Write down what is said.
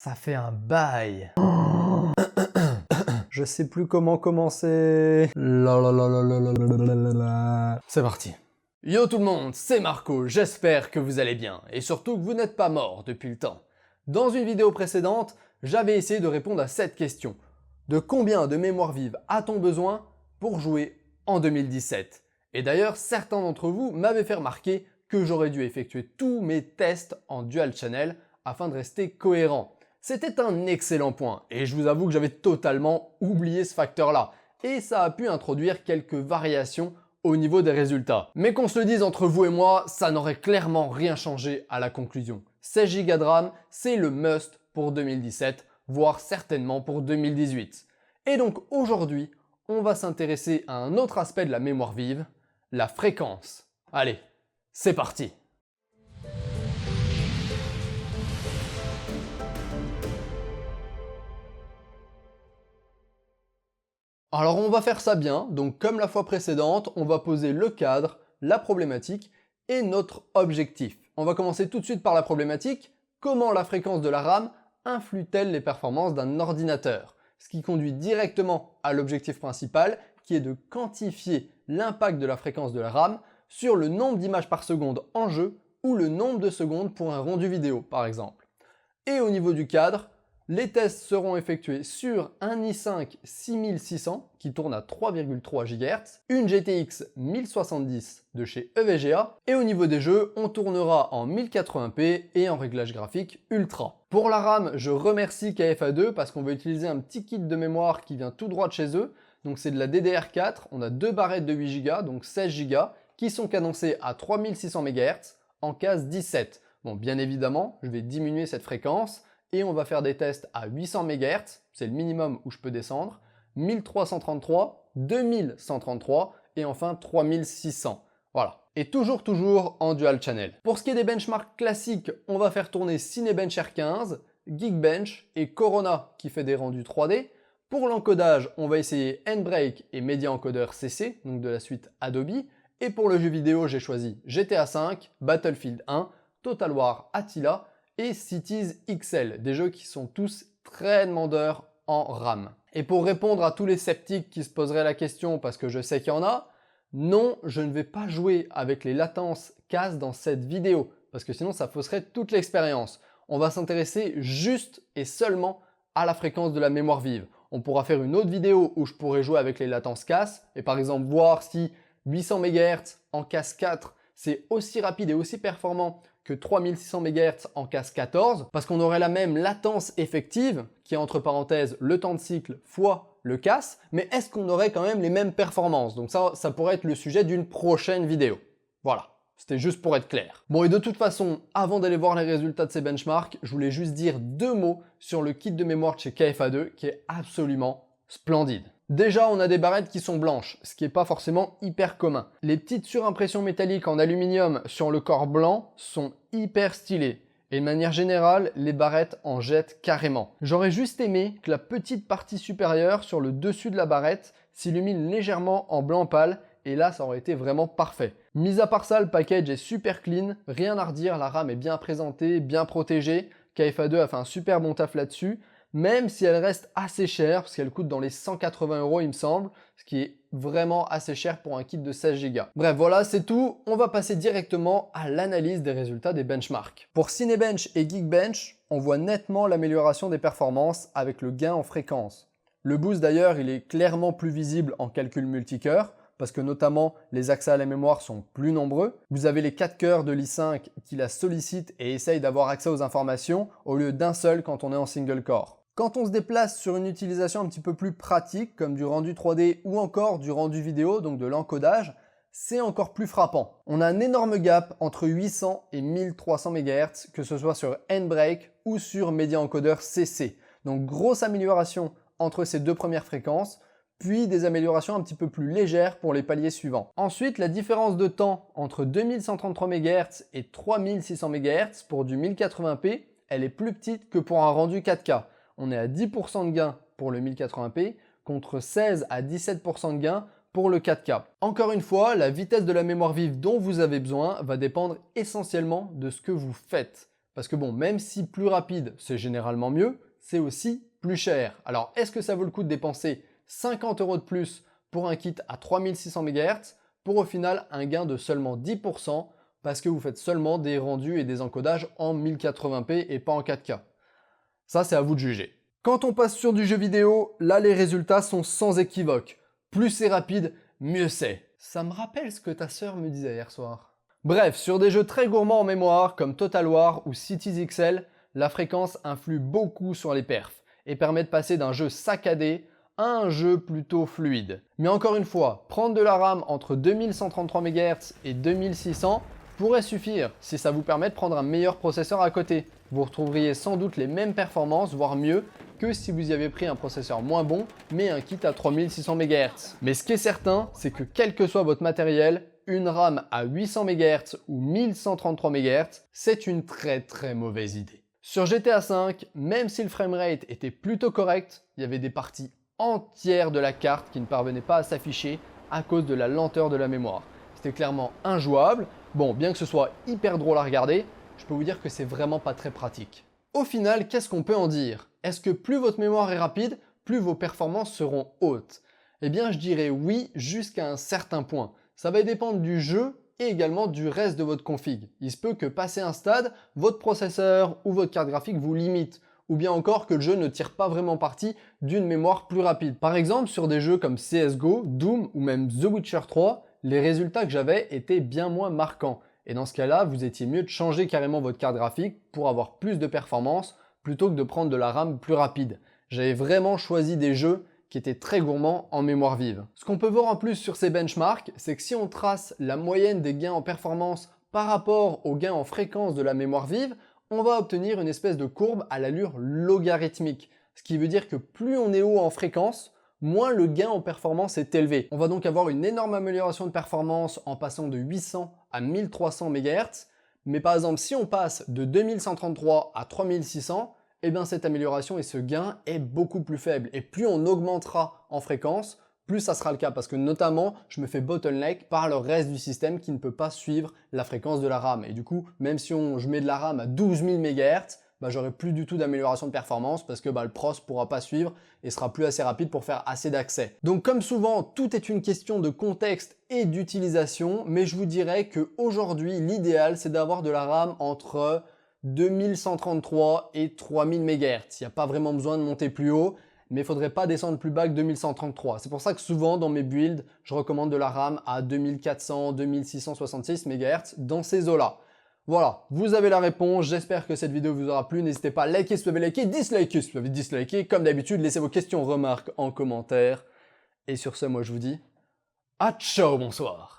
Ça fait un bail. Je sais plus comment commencer. C'est parti. Yo tout le monde, c'est Marco, j'espère que vous allez bien, et surtout que vous n'êtes pas mort depuis le temps. Dans une vidéo précédente, j'avais essayé de répondre à cette question. De combien de mémoire vive a-t-on besoin pour jouer en 2017? Et d'ailleurs, certains d'entre vous m'avaient fait remarquer que j'aurais dû effectuer tous mes tests en dual channel afin de rester cohérent. C'était un excellent point, et je vous avoue que j'avais totalement oublié ce facteur-là, et ça a pu introduire quelques variations au niveau des résultats. Mais qu'on se le dise entre vous et moi, ça n'aurait clairement rien changé à la conclusion. 16 Go de RAM, c'est le must pour 2017, voire certainement pour 2018. Et donc aujourd'hui, on va s'intéresser à un autre aspect de la mémoire vive, la fréquence. Allez, c'est parti! Alors on va faire ça bien, donc comme la fois précédente, on va poser le cadre, la problématique et notre objectif. On va commencer tout de suite par la problématique. Comment la fréquence de la RAM influe-t-elle les performances d'un ordinateur? Ce qui conduit directement à l'objectif principal, qui est de quantifier l'impact de la fréquence de la RAM sur le nombre d'images par seconde en jeu ou le nombre de secondes pour un rendu vidéo par exemple. Et au niveau du cadre, les tests seront effectués sur un i5 6600 qui tourne à 3,3 GHz, une GTX 1070 de chez EVGA, et au niveau des jeux, on tournera en 1080p et en réglage graphique ultra. Pour la RAM, je remercie KFA2 parce qu'on va utiliser un petit kit de mémoire qui vient tout droit de chez eux. Donc c'est de la DDR4, on a deux barrettes de 8 Go, donc 16 Go, qui sont cadencées à 3600 MHz en case 17. Bon, bien évidemment, je vais diminuer cette fréquence et on va faire des tests à 800 MHz, c'est le minimum où je peux descendre, 1333, 2133 et enfin 3600. Voilà. Et toujours en dual channel. Pour ce qui est des benchmarks classiques, on va faire tourner Cinebench R15, Geekbench et Corona qui fait des rendus 3D. Pour l'encodage, on va essayer N-Break et Media Encoder CC, donc de la suite Adobe. Et pour le jeu vidéo, j'ai choisi GTA V, Battlefield 1, Total War Attila et Cities XL, des jeux qui sont tous très demandeurs en RAM. Et pour répondre à tous les sceptiques qui se poseraient la question, parce que je sais qu'il y en a, non, je ne vais pas jouer avec les latences CAS dans cette vidéo, parce que sinon ça fausserait toute l'expérience. On va s'intéresser juste et seulement à la fréquence de la mémoire vive. On pourra faire une autre vidéo où je pourrai jouer avec les latences CAS, et par exemple voir si 800 MHz en CAS 4, c'est aussi rapide et aussi performant que 3600 MHz en case 14, parce qu'on aurait la même latence effective, qui est entre parenthèses le temps de cycle fois le CAS, mais est-ce qu'on aurait quand même les mêmes performances? Donc ça pourrait être le sujet d'une prochaine vidéo. Voilà, c'était juste pour être clair. Bon, et de toute façon, avant d'aller voir les résultats de ces benchmarks, je voulais juste dire deux mots sur le kit de mémoire de chez KFA2, qui est absolument splendide. Déjà, on a des barrettes qui sont blanches, ce qui n'est pas forcément hyper commun. Les petites surimpressions métalliques en aluminium sur le corps blanc sont hyper stylées. Et de manière générale, les barrettes en jettent carrément. J'aurais juste aimé que la petite partie supérieure sur le dessus de la barrette s'illumine légèrement en blanc pâle, et là ça aurait été vraiment parfait. Mis à part ça, le package est super clean, rien à redire, la RAM est bien présentée, bien protégée. KFA2 a fait un super bon taf là-dessus. Même si elle reste assez chère, parce qu'elle coûte dans les 180 € il me semble, ce qui est vraiment assez cher pour un kit de 16 Go. Bref, voilà, c'est tout. On va passer directement à l'analyse des résultats des benchmarks. Pour Cinebench et Geekbench, on voit nettement l'amélioration des performances avec le gain en fréquence. Le boost d'ailleurs, il est clairement plus visible en calcul multicœur, parce que notamment les accès à la mémoire sont plus nombreux. Vous avez les 4 cœurs de l'i5 qui la sollicitent et essayent d'avoir accès aux informations au lieu d'un seul quand on est en single core. Quand on se déplace sur une utilisation un petit peu plus pratique, comme du rendu 3D ou encore du rendu vidéo, donc de l'encodage, c'est encore plus frappant. On a un énorme gap entre 800 et 1300 MHz, que ce soit sur N-Break ou sur Media Encoder CC. Donc grosse amélioration entre ces deux premières fréquences, puis des améliorations un petit peu plus légères pour les paliers suivants. Ensuite, la différence de temps entre 2133 MHz et 3600 MHz pour du 1080p, elle est plus petite que pour un rendu 4K. On est à 10% de gain pour le 1080p contre 16 à 17% de gain pour le 4K. Encore une fois, la vitesse de la mémoire vive dont vous avez besoin va dépendre essentiellement de ce que vous faites. Parce que bon, même si plus rapide, c'est généralement mieux, c'est aussi plus cher. Alors, est-ce que ça vaut le coup de dépenser 50 € de plus pour un kit à 3600 MHz pour au final un gain de seulement 10% parce que vous faites seulement des rendus et des encodages en 1080p et pas en 4K? Ça, c'est à vous de juger. Quand on passe sur du jeu vidéo, là les résultats sont sans équivoque. Plus c'est rapide, mieux c'est. Ça me rappelle ce que ta sœur me disait hier soir. Bref, sur des jeux très gourmands en mémoire comme Total War ou Cities XL, la fréquence influe beaucoup sur les perfs et permet de passer d'un jeu saccadé à un jeu plutôt fluide. Mais encore une fois, prendre de la RAM entre 2133 MHz et 2600 pourrait suffire si ça vous permet de prendre un meilleur processeur à côté. Vous retrouveriez sans doute les mêmes performances, voire mieux, que si vous y avez pris un processeur moins bon, mais un kit à 3600 MHz. Mais ce qui est certain, c'est que quel que soit votre matériel, une RAM à 800 MHz ou 1133 MHz, c'est une très mauvaise idée. Sur GTA V, même si le framerate était plutôt correct, il y avait des parties entières de la carte qui ne parvenaient pas à s'afficher à cause de la lenteur de la mémoire. C'était clairement injouable. Bon, bien que ce soit hyper drôle à regarder, je peux vous dire que c'est vraiment pas très pratique. Au final, qu'est-ce qu'on peut en dire? Est-ce que plus votre mémoire est rapide, plus vos performances seront hautes? Eh bien, je dirais oui jusqu'à un certain point. Ça va dépendre du jeu et également du reste de votre config. Il se peut que passé un stade, votre processeur ou votre carte graphique vous limite, ou bien encore que le jeu ne tire pas vraiment parti d'une mémoire plus rapide. Par exemple, sur des jeux comme CSGO, Doom ou même The Witcher 3, les résultats que j'avais étaient bien moins marquants. Et dans ce cas-là, vous étiez mieux de changer carrément votre carte graphique pour avoir plus de performance plutôt que de prendre de la RAM plus rapide. J'avais vraiment choisi des jeux qui étaient très gourmands en mémoire vive. Ce qu'on peut voir en plus sur ces benchmarks, c'est que si on trace la moyenne des gains en performance par rapport aux gains en fréquence de la mémoire vive, on va obtenir une espèce de courbe à l'allure logarithmique. Ce qui veut dire que plus on est haut en fréquence, moins le gain en performance est élevé. On va donc avoir une énorme amélioration de performance en passant de 800 à 1300 MHz. Mais par exemple, si on passe de 2133 à 3600, eh bien cette amélioration et ce gain est beaucoup plus faible. Et plus on augmentera en fréquence, plus ça sera le cas. Parce que notamment, je me fais bottleneck par le reste du système qui ne peut pas suivre la fréquence de la RAM. Et du coup, même si je mets de la RAM à 12 000 MHz, j'aurai plus du tout d'amélioration de performance parce que le pros pourra pas suivre et sera plus assez rapide pour faire assez d'accès. Donc comme souvent, tout est une question de contexte et d'utilisation, mais je vous dirais qu'aujourd'hui, l'idéal, c'est d'avoir de la RAM entre 2133 et 3000 MHz. Il n'y a pas vraiment besoin de monter plus haut, mais il ne faudrait pas descendre plus bas que 2133. C'est pour ça que souvent, dans mes builds, je recommande de la RAM à 2400, 2666 MHz dans ces eaux-là. Voilà, vous avez la réponse, j'espère que cette vidéo vous aura plu, n'hésitez pas à liker si vous avez liké, disliker si vous avez disliké, comme d'habitude, laissez vos questions, remarques en commentaire. Et sur ce, moi je vous dis, à ciao, bonsoir.